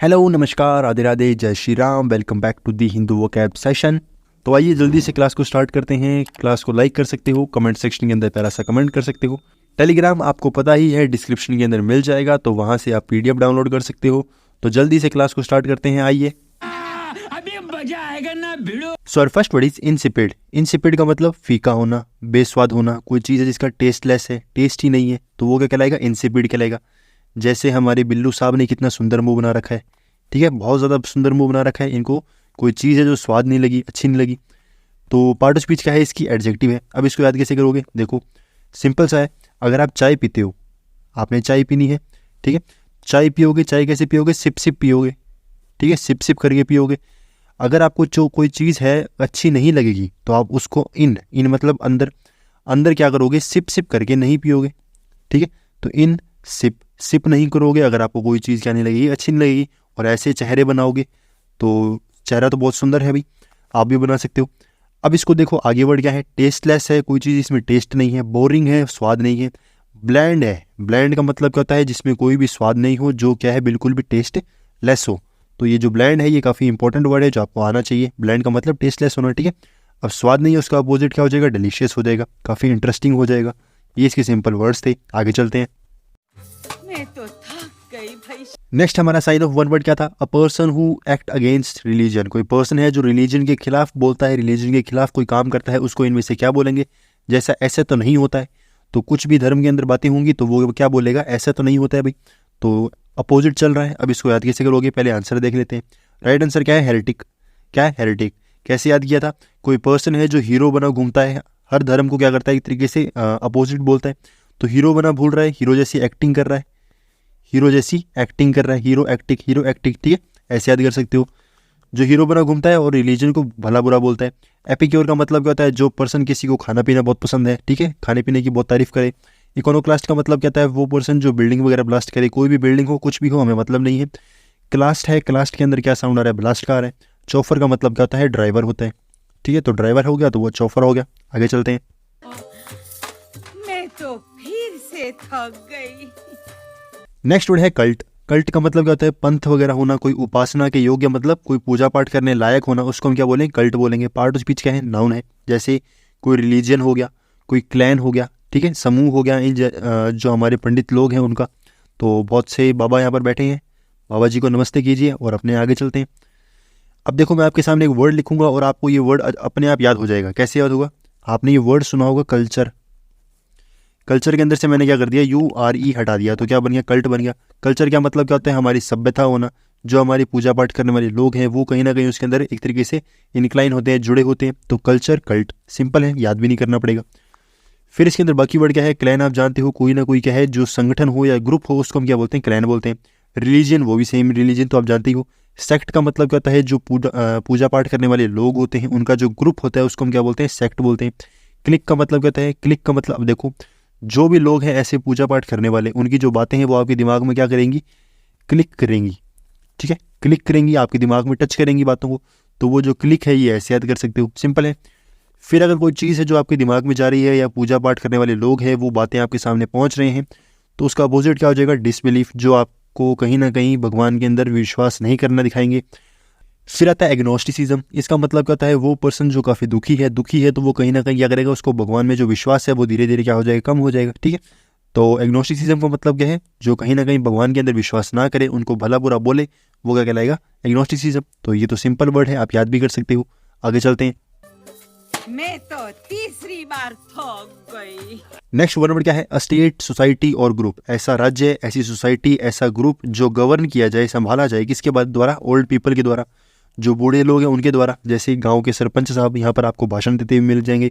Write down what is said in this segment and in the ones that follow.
Hello, नमस्कार, राधे राधे, जय Shri Ram. Welcome back to the Hindu vocab session. तो आइए जल्दी से क्लास को स्टार्ट करते हैं। क्लास को लाइक कर सकते हो, कमेंट सेक्शन के अंदर प्यारा सा कमेंट कर सकते हो। टेलीग्राम आपको पता ही है, डिस्क्रिप्शन के अंदर मिल जाएगा, तो वहाँ से आप PDF डाउनलोड कर सकते हो। तो जल्दी से क्लास को स्टार्ट करते हैं, आइए। अभी मजा आएगा ना भिड़ो। So our first word is insipid. Insipid का मतलब फीका होना, बेस्वाद होना। कोई चीज़ है जिसका टेस्टलेस है, टेस्ट ही नहीं है, तो वो क्या कहलाएगा? इनसिपिड कहलाएगा। जैसे हमारे बिल्लू साहब ने कितना सुंदर मुंह बना रखा है, ठीक है, बहुत ज़्यादा सुंदर मुंह बना रखा है। इनको कोई चीज़ है जो स्वाद नहीं लगी, अच्छी नहीं लगी, तो पार्ट ऑफ स्पीच क्या है? इसकी एडजेक्टिव है। अब इसको याद कैसे करोगे? देखो, सिंपल सा है। अगर आप चाय पीते हो, आपने चाय पीनी है, ठीक है, चाय पियोगे, चाय कैसे पियोगे? सिप सिप पियोगे, ठीक है, सिप सिप करके पियोगे। अगर आपको जो कोई चीज़ है अच्छी नहीं लगेगी, तो आप उसको इन मतलब अंदर अंदर क्या करोगे? सिप सिप करके नहीं पियोगे, ठीक है। तो इन सिप सिप नहीं करोगे अगर आपको कोई चीज़ क्या नहीं लगेगी, अच्छी नहीं लगेगी। और ऐसे चेहरे बनाओगे, तो चेहरा तो बहुत सुंदर है भाई, आप भी बना सकते हो। अब इसको देखो, आगे वर्ड क्या है? टेस्टलेस है, कोई चीज़ इसमें टेस्ट नहीं है। बोरिंग है, स्वाद नहीं है। ब्लैंड है। ब्लैंड का मतलब क्या होता है? जिसमें कोई भी स्वाद नहीं हो, जो क्या है, बिल्कुल भी टेस्ट लेस हो। तो ये जो ब्लैंड है, ये काफ़ी इंपॉर्टेंट वर्ड है जो आपको आना चाहिए। ब्लैंड का मतलब टेस्टलेस होना, ठीक है। अब स्वाद नहीं है, उसका अपोजिट क्या हो जाएगा? डिलीशियस हो जाएगा, काफ़ी इंटरेस्टिंग हो जाएगा। ये इसके सिंपल वर्ड्स थे। आगे चलते हैं। मैं तो थक गई भाई। नेक्स्ट हमारा साइन ऑफ वन वर्ड क्या था? A person who act against religion. कोई पर्सन है जो रिलीजन के खिलाफ बोलता है, रिलीजन के खिलाफ कोई काम करता है, उसको इनमें से क्या बोलेंगे? जैसा ऐसे तो नहीं होता है, तो कुछ भी धर्म के अंदर बातें होंगी तो वो क्या बोलेगा? ऐसा तो नहीं होता है भाई, तो अपोजिट चल रहा है। अब इसको याद कैसे करोगे? पहले आंसर देख लेते हैं। राइट आंसर क्या है? हेरेटिक। क्या है? हेरेटिक। कैसे याद किया था? कोई पर्सन है जो हीरो बना घूमता है, हर धर्म को क्या करता है? एक तरीके से अपोजिट बोलता है। तो हीरो बना भूल रहा है, हीरो जैसी एक्टिंग कर रहा है, हीरो जैसी एक्टिंग कर रहा है, हीरो एक्टिंग, ठीक है, ऐसे याद कर सकते हो। जो हीरो बना घूमता है और रिलीजन को भला बुरा बोलता है। एपिक्योर का मतलब क्या होता है? जो पर्सन किसी को खाना पीना बहुत पसंद है, ठीक है, खाने पीने की बहुत तारीफ करे। इकोनोक्लास्ट का मतलब क्या होता है? वो पर्सन जो बिल्डिंग वगैरह ब्लास्ट करे। कोई भी बिल्डिंग हो, कुछ भी हो, हमें मतलब नहीं है। क्लास्ट है, क्लास्ट के अंदर क्या साउंड आ रहा है? ब्लास्ट का आ रहा है। चौफर का मतलब क्या होता है? ड्राइवर होता है, ठीक है, तो ड्राइवर हो गया तो वो चौफर हो गया। आगे चलते हैं। मैं तो फिर से थक गई। नेक्स्ट वर्ड है कल्ट। कल्ट का मतलब क्या होता है? पंथ वगैरह होना, कोई उपासना के योग्य, मतलब कोई पूजा पाठ करने लायक होना, उसको हम क्या बोलेंगे? कल्ट बोलेंगे। पार्ट ऑफ स्पीच क्या है? नाउन है। जैसे कोई रिलीजन हो गया, कोई क्लैन हो गया, ठीक है, समूह हो गया। जो हमारे पंडित लोग हैं उनका, तो बहुत से बाबा यहाँ पर बैठे हैं, बाबा जी को नमस्ते कीजिए और अपने आगे चलते हैं। अब देखो, मैं आपके सामने एक वर्ड लिखूंगा और आपको ये वर्ड अपने आप याद हो जाएगा। कैसे याद होगा? आपने ये वर्ड सुना होगा, कल्चर। कल्चर के अंदर से मैंने क्या कर दिया? URE हटा दिया, तो क्या बन गया? कल्ट बन गया। कल्चर क्या मतलब क्या होता है? हमारी सभ्यता होना। जो हमारी पूजा पाठ करने वाले लोग हैं वो कहीं ना कहीं उसके अंदर एक तरीके से इनक्लाइन होते हैं, जुड़े होते हैं। तो कल्चर, कल्ट, सिंपल है, याद भी नहीं करना पड़ेगा। फिर इसके अंदर बाकी वर्ड क्या है? क्लैन, आप जानते हो, कोई ना कोई क्या है जो संगठन हो या ग्रुप हो, उसको हम क्या बोलते हैं? क्लैन बोलते हैं। रिलीजन, वो भी सेम, रिलीजन तो आप जानते ही हो। सेक्ट का मतलब क्या होता है? जो पूजा पाठ करने वाले लोग होते हैं उनका जो ग्रुप होता है उसको हम क्या बोलते हैं? सेक्ट बोलते हैं। क्लिक का मतलब क्या होता है? क्लिक का मतलब, अब देखो, जो भी लोग हैं ऐसे पूजा पाठ करने वाले, उनकी जो बातें हैं वो आपके दिमाग में क्या करेंगी? क्लिक करेंगी, ठीक है, क्लिक करेंगी, आपके दिमाग में टच करेंगी बातों को। तो वो जो क्लिक है ये ऐसे याद कर सकते हो, सिंपल है। फिर अगर कोई चीज़ है जो आपके दिमाग में जा रही है या पूजा पाठ करने वाले लोग हैं वो बातें आपके सामने पहुंच रहे हैं, तो उसका अपोजिट क्या हो जाएगा? डिसबिलीफ, जो आपको कहीं ना कहीं भगवान के अंदर विश्वास नहीं करना दिखाएंगे। फिर आता है एग्नोस्टिसिज्म। इसका मतलब क्या होता है? वो पर्सन जो काफ़ी दुखी है तो वो कहीं ना कहीं क्या करेगा? उसको भगवान में जो विश्वास है वो धीरे धीरे क्या हो जाएगा? कम हो जाएगा, ठीक है। तो एग्नोस्टिसिज्म का मतलब क्या है? जो कहीं ना कहीं भगवान के अंदर विश्वास ना करे, उनको भला बुरा बोले, वो क्या कहलाएगा? एग्नोस्टिसिज्म। तो ये तो सिंपल वर्ड है, आप याद भी कर सकते हो। आगे चलते हैं। मैं तो तीसरी बार थक गई। नेक्स्ट वर्ड क्या है? अ स्टेट, सोसाइटी और ग्रुप। ऐसा राज्य, ऐसी सोसाइटी, ऐसा ग्रुप जो गवर्न किया जाए, संभाला जाए, किसके द्वारा? ओल्ड पीपल के द्वारा, जो बूढ़े लोग हैं उनके द्वारा। जैसे गांव के सरपंच साहब यहाँ पर आपको भाषण देते हुए मिल जाएंगे।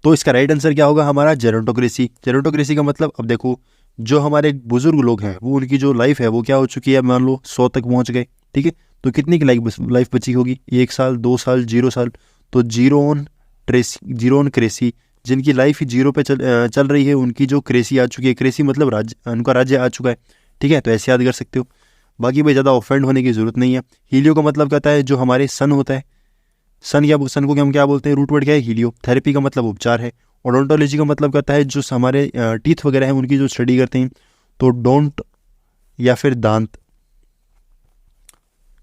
तो इसका राइट आंसर क्या होगा हमारा? जेरोटोक्रेसी। जेरोटोक्रेसी का मतलब, अब देखो, जो हमारे बुजुर्ग लोग हैं वो, उनकी जो लाइफ है वो क्या हो चुकी है? मान लो 100 तक पहुँच गए, ठीक है, तो कितनी की लाइफ बची होगी? 1 साल, 2 साल, 0 साल। तो जीरो ऑन क्रेसी, जिनकी लाइफ ही जीरो पे चल रही है, उनकी जो क्रेसी आ चुकी है। क्रेसी मतलब राज्य, उनका राज्य आ चुका है, ठीक है, तो ऐसे याद कर सकते हो। बाकी भाई ज़्यादा ऑफेंड होने की जरूरत नहीं है। हीलियो का मतलब क्या होता है? जो हमारे सन होता है, सन को हम क्या बोलते हैं? रूट वर्ड क्या है? हीलियो। थेरेपी का मतलब उपचार है। ओडोंटोलॉजी का मतलब क्या होता है? जो हमारे टीथ वगैरह हैं उनकी जो स्टडी करते हैं। तो डोंट या फिर दांत।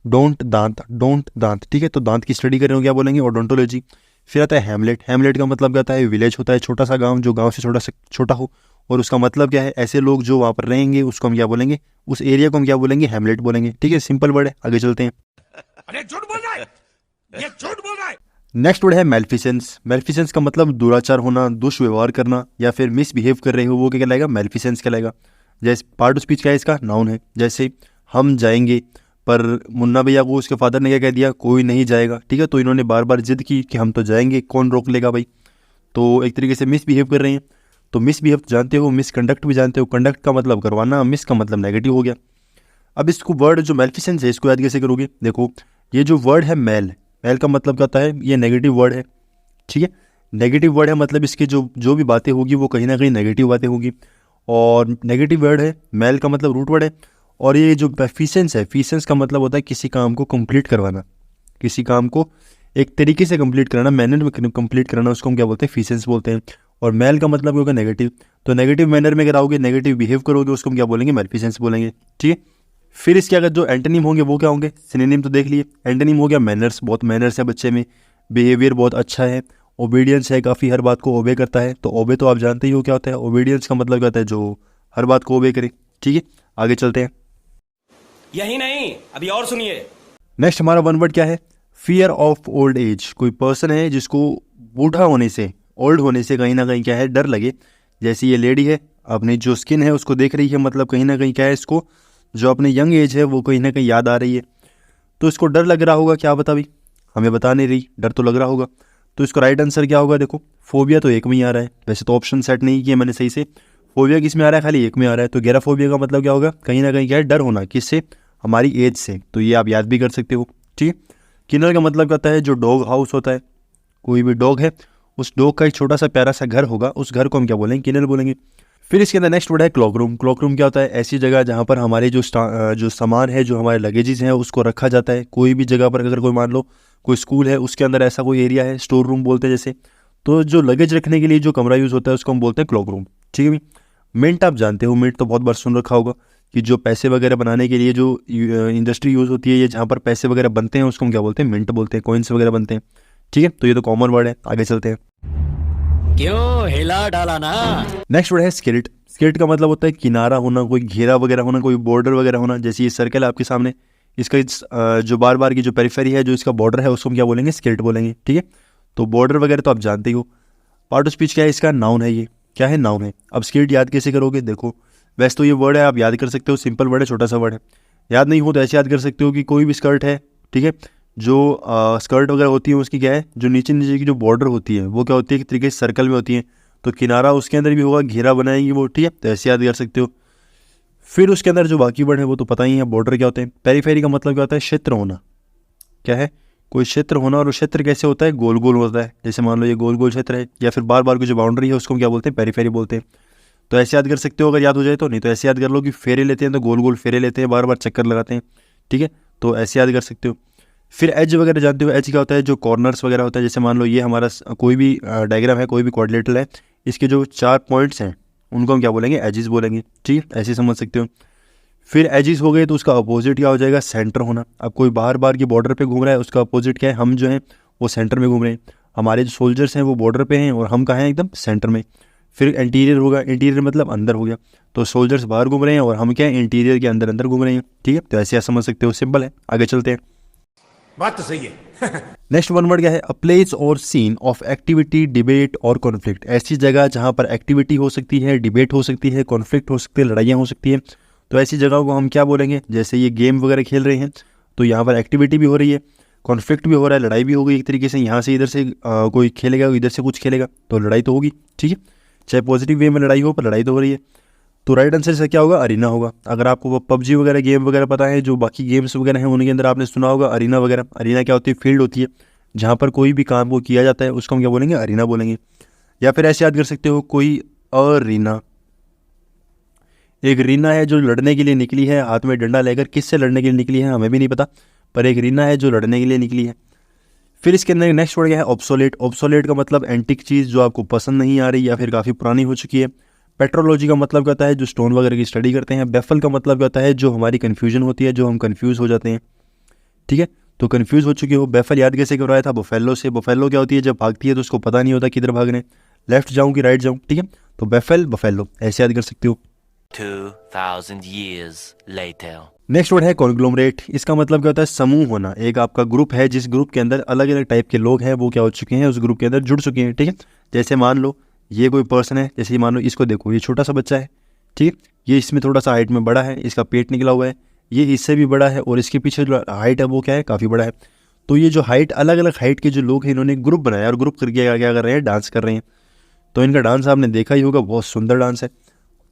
डोंट दांत, डोंट दांत, ठीक है। तो दांत की स्टडी कर रहे हो क्या बोलेंगे, ओडोंटोलॉजी। फिर आता है हैमलेट। हैमलेट का मतलब क्या होता है, विलेज होता है, छोटा सा गांव जो गांव से छोटा हो, और उसका मतलब क्या है, ऐसे लोग जो वहाँ पर रहेंगे उसको हम क्या बोलेंगे, उस एरिया को हम क्या बोलेंगे, हैमलेट बोलेंगे, ठीक है। सिंपल वर्ड है, आगे चलते हैं। अरे झूठ बोल रहा है, ये झूठ बोल रहा है। नेक्स्ट वर्ड है मेल्फिसेंस। मेल्फिसेंस का मतलब दुराचार होना, दुष्व्यवहार करना, या फिर मिसबिहेव कर रहे हो, वो क्या कहलाएगा, मेल्फिसेंस कहलाएगा। जैसे पार्ट ऑफ स्पीच क्या है इसका, नाउन है। जैसे हम जाएंगे, पर मुन्ना भैया को उसके फादर ने क्या कह दिया, कोई नहीं जाएगा, ठीक है। तो इन्होंने बार बार जिद की कि हम तो जाएंगे, कौन रोक लेगा भाई। तो एक तरीके से मिसबिहेव कर रहे हैं। तो मिसबिहेव तो जानते हो, मिसकंडक्ट भी जानते हो। कंडक्ट का मतलब करवाना, मिस का मतलब नेगेटिव हो गया। अब इसको वर्ड जो मेल्फिसेंस है इसको याद कैसे करोगे, देखो ये जो वर्ड है मेल, मेल का मतलब क्या होता है, ये नेगेटिव वर्ड है, ठीक है। नेगेटिव वर्ड है मतलब इसकी जो भी बातें होगी वो कहीं ना कहीं नेगेटिव बातें होगी, और नेगेटिव वर्ड है। मेल का मतलब रूट वर्ड है। और ये जो एफिशिएंस है, एफिशिएंस का मतलब होता है किसी काम को कंप्लीट करवाना, किसी काम को एक तरीके से कंप्लीट कराना, मैनर में कंप्लीट कराना, उसको हम क्या बोलते हैं, एफिशिएंस बोलते हैं। और मेल का मतलब होगा नेगेटिव, तो नेगेटिव मैनर में कराओगे, नेगेटिव बिहेव करोगे, उसको हम क्या बोलेंगे, मेल्फिशिएंस बोलेंगे, ठीक है। फिर इसके अगर जो एंटोनिम होंगे वो क्या होंगे, सिनोनिम तो देख लिए। एंटोनिम हो गया मैनर्स, बहुत मैनर्स है बच्चे में, बिहेवियर बहुत अच्छा है, ओबीडियंस है, काफ़ी हर बात को ओबे करता है। तो ओबे तो आप जानते ही हो क्या होता है, ओबीडियंस का मतलब क्या होता है, जो हर बात को ओबे करे, ठीक है। आगे चलते हैं। यही नहीं, अभी और सुनिए। नेक्स्ट हमारा वन वर्ड क्या है, फियर ऑफ ओल्ड एज। कोई पर्सन है जिसको बूढ़ा होने से, ओल्ड होने से कहीं ना कहीं क्या है, डर लगे। जैसे ये लेडी है, अपनी जो स्किन है उसको देख रही है, मतलब कहीं ना कहीं क्या है, इसको जो अपनी यंग एज है वो कहीं ना कहीं याद आ रही है। तो इसको डर लग रहा होगा, क्या बता भाई, हमें बता नहीं रही, डर तो लग रहा होगा। तो इसको राइट आंसर क्या होगा, देखो फोबिया तो एक में ही आ रहा है, वैसे तो ऑप्शन सेट नहीं किया मैंने सही से। फोबिया किस में आ रहा है, खाली एक में आ रहा है। तो गेराफोबिया का मतलब क्या होगा, कहीं ना कहीं क्या है, डर होना, किससे, हमारी एज से। तो ये आप याद भी कर सकते हो, ठीक है। किनर का मतलब क्या होता है, जो डॉग हाउस होता है, कोई भी डॉग है, उस डॉग का एक छोटा सा प्यारा सा घर होगा, उस घर को हम क्या बोलेंगे, किनर बोलेंगे। फिर इसके अंदर नेक्स्ट वर्ड है क्लॉक रूम। क्लॉक रूम क्या होता है, ऐसी जगह जहाँ पर हमारे जो सामान है, जो हमारे लगेजेस हैं उसको रखा जाता है। कोई भी जगह पर अगर कोई मान लो कोई स्कूल है, उसके अंदर ऐसा कोई एरिया है, स्टोर रूम बोलते हैं जैसे, तो जो लगेज रखने के लिए जो कमरा यूज़ होता है उसको हम बोलते हैं क्लॉक रूम, ठीक है भाई। मिंट आप जानते हो, मिंट तो बहुत बार सुन रखा होगा, कि जो पैसे वगैरह बनाने के लिए जो इंडस्ट्री यूज़ होती है, ये जहाँ पर पैसे वगैरह बनते हैं उसको हम क्या बोलते हैं, मिंट बोलते हैं, कॉइन्स वगैरह बनते हैं, ठीक है। तो ये तो कॉमन वर्ड है, आगे चलते हैं। क्यों हिला डाला ना। नेक्स्ट वर्ड है स्किल्ट। स्किल्ट का मतलब होता है किनारा होना, कोई घेरा वगैरह होना, कोई बॉर्डर वगैरह होना। जैसे ये सर्कल है आपके सामने, इसका जो बार बार की जो पेरिफेरी है, जो इसका बॉर्डर है, उसको हम क्या बोलेंगे, स्किल्ट बोलेंगे, ठीक है। तो बॉर्डर वगैरह तो आप जानते ही हो। पार्ट ऑफ स्पीच क्या है इसका, नाउन है। ये क्या है, नाउन है। अब स्किल्ट याद कैसे करोगे, देखो वैसे तो ये वर्ड है, आप याद कर सकते हो, सिंपल वर्ड है, छोटा सा वर्ड है। याद नहीं हो तो ऐसे याद कर सकते हो कि कोई भी स्कर्ट है, ठीक है, जो स्कर्ट वगैरह होती है उसकी क्या है, जो नीचे नीचे की जो बॉर्डर होती है वो क्या होती है, एक तरीके से सर्कल में होती है। तो किनारा उसके अंदर भी होगा, घेरा बनाएंगी वो, ठीक है। तो ऐसे याद कर सकते हो। फिर उसके अंदर जो बाकी वर्ड है वो तो पता ही है, बॉर्डर क्या होते हैं। पेरीफेरी का मतलब क्या होता है, क्षेत्र होना, क्या है, कोई क्षेत्र होना। और वो क्षेत्र कैसे होता है, गोल गोल होता है। जैसे मान लो ये गोल गोल क्षेत्र है, या फिर बार बार की जो बाउंड्री है उसको हम क्या बोलते हैं, पेरीफेरी बोलते हैं। तो ऐसे याद कर सकते हो अगर याद हो जाए तो, नहीं तो ऐसे याद कर लो कि फेरे लेते हैं तो गोल गोल फेरे लेते हैं, बार बार चक्कर लगाते हैं, ठीक है। तो ऐसे याद कर सकते हो। फिर एज वगैरह जानते हो, एज क्या होता है, जो कॉर्नर्स वगैरह होता है। जैसे मान लो ये हमारा कोई भी डायग्राम है, कोई भी क्वाड्रिलेटरल है, इसके जो 4 पॉइंट्स हैं उनको हम क्या बोलेंगे, एजिस बोलेंगे, ठीक है। ऐसे समझ सकते हो। फिर एजिस हो गए तो उसका अपोजिट क्या हो जाएगा, सेंटर होना। अब कोई बार बार की बॉर्डर पे घूम रहा है, उसका अपोजिट क्या है, हम जो हैं वो सेंटर में घूम रहे हैं। हमारे जो सोल्जर्स हैं वो बॉर्डर पे हैं और हम कहाँ हैं, एकदम सेंटर में। फिर इंटीरियर होगा, इंटीरियर मतलब अंदर हो गया। तो सोल्जर्स बाहर घूम रहे हैं और हम क्या है, इंटीरियर के अंदर अंदर घूम रहे हैं, ठीक है। तो ऐसे आप समझ सकते हो, सिंपल है, आगे चलते हैं। बात तो सही है। नेक्स्ट वन वर्ड क्या है, अ प्लेस और सीन ऑफ एक्टिविटी, डिबेट और कॉन्फ्लिक्ट। ऐसी जगह जहाँ पर एक्टिविटी हो सकती है, डिबेट हो सकती है, कॉन्फ्लिक्ट हो सकती है, लड़ाइयाँ हो सकती है। तो ऐसी जगह को हम क्या बोलेंगे, जैसे ये गेम वगैरह खेल रहे हैं तो यहाँ पर एक्टिविटी भी हो रही है, कॉन्फ्लिक्ट भी हो रहा है, लड़ाई भी हो गई एक तरीके से। यहाँ से इधर से कोई खेलेगा, इधर से कुछ खेलेगा, तो लड़ाई तो होगी, ठीक है। चाहे पॉजिटिव वे में लड़ाई हो, पर लड़ाई तो हो रही है। तो राइट आंसर से क्या होगा, अरीना होगा। अगर आपको पबजी वगैरह गेम वगैरह पता है, जो बाकी गेम्स वगैरह हैं उनके अंदर आपने सुना होगा अरीना वगैरह। अरीना क्या होती है, फील्ड होती है जहाँ पर कोई भी काम को किया जाता है, उसको हम क्या बोलेंगे, अरीना बोलेंगे। या फिर ऐसे याद कर सकते हो, कोई अरीना, एक रीना है जो लड़ने के लिए निकली है, हाथ में डंडा लेकर। किससे लड़ने के लिए निकली है हमें भी नहीं पता, पर एक रीना है जो लड़ने के लिए निकली है। फिर इसके अंदर नेक्स्ट वर्ड क्या है, ऑब्सोलेट। ऑब्सोलेट का मतलब एंटिक चीज़, जो आपको पसंद नहीं आ रही या फिर काफ़ी पुरानी हो चुकी है। पेट्रोलॉजी का मतलब क्या होता है, जो स्टोन वगैरह की स्टडी करते हैं। बेफल का मतलब क्या होता है, जो हमारी कन्फ्यूजन होती है, जो हम कन्फ्यूज़ हो जाते हैं। ठीक है, तो कन्फ्यूज़ हो चुके हो। बैफल याद कैसे करवाया था? बुफेलो से। बुफेलो क्या होती है? जब भागती है तो उसको पता नहीं होता किधर भागने, लेफ्ट जाऊँ कि राइट जाऊँ, ठीक है, तो बैफल बुफेलो ऐसे याद कर सकते हो। 2000 years later. नेक्स्ट वर्ड है कॉन्ग्लोमरेट। इसका मतलब क्या होता है? समूह होना। एक आपका ग्रुप है जिस ग्रुप के अंदर अलग अलग टाइप के लोग हैं, वो क्या हो चुके हैं? उस ग्रुप के अंदर जुड़ चुके हैं, ठीक है। जैसे मान लो ये कोई पर्सन है, जैसे मान लो इसको देखो, ये छोटा सा बच्चा है, ठीक है, ये इसमें थोड़ा सा हाइट में बड़ा है, इसका पेट निकला हुआ है, ये इससे भी बड़ा है, और इसके पीछे जो हाइट है वो क्या है? काफ़ी बड़ा है। तो ये जो हाइट, अलग अलग हाइट के जो लोग हैं, इन्होंने ग्रुप बनाया और ग्रुप करके क्या कर रहे हैं? डांस कर रहे हैं। तो इनका डांस आपने देखा ही होगा, बहुत सुंदर डांस है।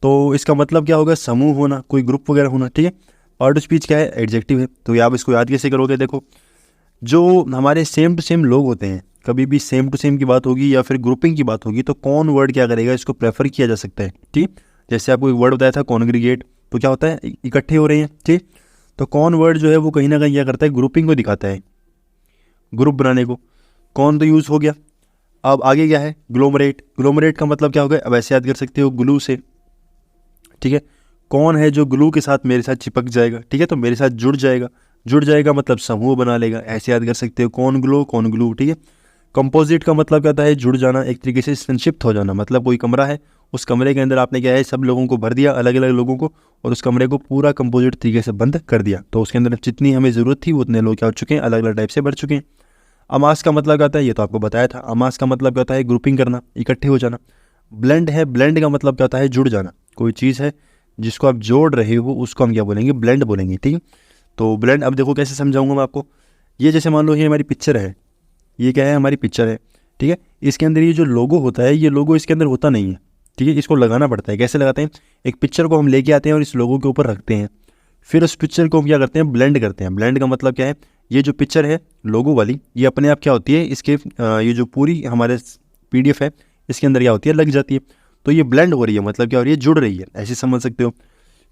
तो इसका मतलब क्या होगा? समूह होना, कोई ग्रुप वगैरह होना, ठीक है। पार्ट ऑफ स्पीच क्या है? एडजेक्टिव है। तो आप इसको याद कैसे करोगे? देखो, जो हमारे सेम टू सेम लोग होते हैं, कभी भी सेम टू सेम की बात होगी या फिर ग्रुपिंग की बात होगी, तो कौन वर्ड क्या करेगा? इसको प्रेफर किया जा सकता है, ठीक। जैसे आपको एक वर्ड बताया था कॉन्ग्रीगेट, तो क्या होता है? इकट्ठे हो रहे हैं, ठीक। तो कौन वर्ड जो है वो कहीं ना कहीं क्या करता है? ग्रुपिंग को दिखाता है, ग्रुप बनाने को। कौन तो यूज़ हो गया। अब आगे क्या है? ग्लोमरेट। ग्लोमरेट का मतलब क्या होगा? अब ऐसे याद कर सकते हो, ग्लू से, ठीक है। कौन है जो ग्लू के साथ मेरे साथ चिपक जाएगा, ठीक है, तो मेरे साथ जुड़ जाएगा। जुड़ जाएगा मतलब समूह बना लेगा, ऐसे याद कर सकते हो, कौन ग्लू, ठीक है। कंपोजिट का मतलब क्या होता है? जुड़ जाना, एक तरीके से संक्षिप्त हो जाना। मतलब कोई कमरा है, उस कमरे के अंदर आपने क्या है? सब लोगों को भर दिया, अलग अलग लोगों को, और उस कमरे को पूरा कंपोजिट तरीके से बंद कर दिया। तो उसके अंदर जितनी हमें ज़रूरत थी उतने लोग क्या हो चुके हैं? अलग अलग टाइप से भर चुके हैं। अमास का मतलब क्या होता है? ये तो आपको बताया था। अमास का मतलब क्या होता है? ग्रुपिंग करना, इकट्ठे हो जाना। ब्लेंड है, ब्लेंड का मतलब क्या होता है? जुड़ जाना। कोई चीज़ है जिसको आप जोड़ रहे हो, उसको हम क्या बोलेंगे? ब्लेंड बोलेंगे, ठीक है। तो ब्लेंड अब देखो कैसे समझाऊंगा मैं आपको। ये जैसे मान लो ये हमारी पिक्चर है, ये क्या है? हमारी पिक्चर है, ठीक है। इसके अंदर ये जो लोगो होता है, ये लोगो इसके अंदर होता नहीं है, ठीक है। इसको लगाना पड़ता है। कैसे लगाते हैं? एक पिक्चर को हम लेके आते हैं और इस लोगो के ऊपर रखते हैं, फिर उस पिक्चर को हम क्या करते हैं? ब्लेंड करते हैं। ब्लेंड का मतलब क्या है? ये जो पिक्चर है लोगो वाली, ये अपने आप क्या होती है? इसके ये जो पूरी हमारे PDF है, इसके अंदर क्या होती है? लग जाती है। तो ये ब्लेंड हो रही है, मतलब क्या हो रही है? जुड़ रही है, ऐसे समझ सकते हो।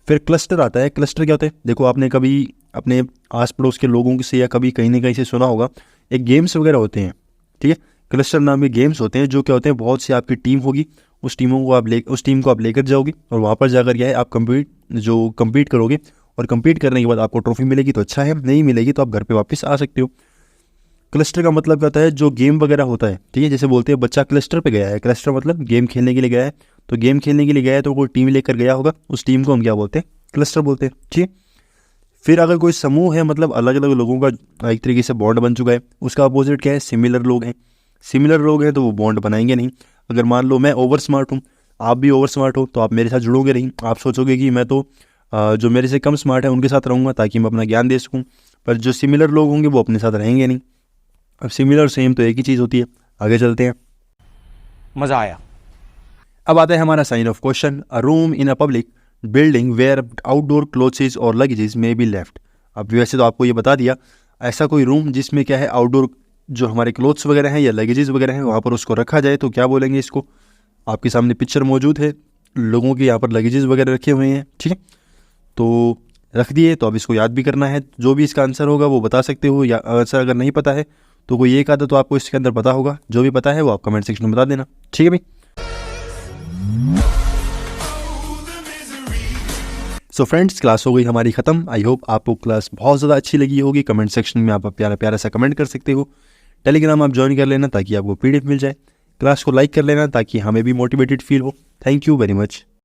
फिर क्लस्टर आता है। क्लस्टर क्या होता है? देखो, आपने कभी अपने आस पड़ोस के लोगों से या कभी कहीं ना कहीं से सुना होगा, एक गेम्स वगैरह होते हैं, ठीक है। क्लस्टर नाम के गेम्स होते हैं, जो क्या होते हैं? बहुत सी आपकी टीम होगी, उस टीम को आप लेकर जाओगे और वहाँ पर जाकर क्या है? आप कंपीट करोगे, और कंपीट करने के बाद आपको ट्रॉफी मिलेगी तो अच्छा है, नहीं मिलेगी तो आप घर पे वापस आ सकते हो। क्लस्टर का मतलब क्या होता है? जो गेम वगैरह होता है, ठीक है। जैसे बोलते हैं बच्चा क्लस्टर पे गया है, क्लस्टर मतलब गेम खेलने के लिए गया है। तो गेम खेलने के लिए गया है तो कोई टीम लेकर गया होगा, उस टीम को हम क्या बोलते हैं? क्लस्टर बोलते हैं, ठीक है। फिर अगर कोई समूह है, मतलब अलग अलग लोगों का एक तरीके से बॉन्ड बन चुका है, उसका अपोजिट क्या है? सिमिलर लोग हैं। सिमिलर लोग हैं तो वो बॉन्ड बनाएंगे नहीं। अगर मान लो मैं ओवर स्मार्ट हूँ, आप भी ओवर स्मार्ट हो, तो आप मेरे साथ जुड़ोगे नहीं। आप सोचोगे कि मैं तो जो मेरे से कम स्मार्ट है उनके साथ रहूँगा ताकि मैं अपना ज्ञान दे सकूँ। पर जो सिमिलर लोग होंगे वो अपने साथ रहेंगे नहीं। अब सिमिलर और सेम तो एक ही चीज़ होती है। आगे चलते हैं, मजा आया। अब आता है हमारा sign off question. A room in a public building where outdoor clothes और लगेजेस में बी लेफ्ट। अब वैसे तो आपको ये बता दिया, ऐसा कोई रूम जिसमें क्या है? आउटडोर जो हमारे क्लोथ्स वगैरह हैं या लगेजेस वगैरह हैं, वहाँ पर उसको रखा जाए तो क्या बोलेंगे इसको? आपके सामने पिक्चर मौजूद है, लोगों के यहाँ पर लगेजेस वगैरह रखे हुए हैं, ठीक है। तो रख दिए, तो अब इसको याद भी करना है। जो भी इसका आंसर होगा वो बता सकते हो, या आंसर अगर नहीं पता है तो कोई एक आधा तो आपको इसके अंदर पता होगा। जो भी पता है वो आप कमेंट सेक्शन में बता देना, ठीक है भाई। सो फ्रेंड्स, क्लास हो गई हमारी ख़त्म। आई होप आपको क्लास बहुत ज़्यादा अच्छी लगी होगी। कमेंट सेक्शन में आप प्यारा प्यारा सा कमेंट कर सकते हो। टेलीग्राम आप ज्वाइन कर लेना ताकि आपको PDF मिल जाए। क्लास को लाइक कर लेना ताकि हमें भी मोटिवेटेड फील हो। Thank you very much.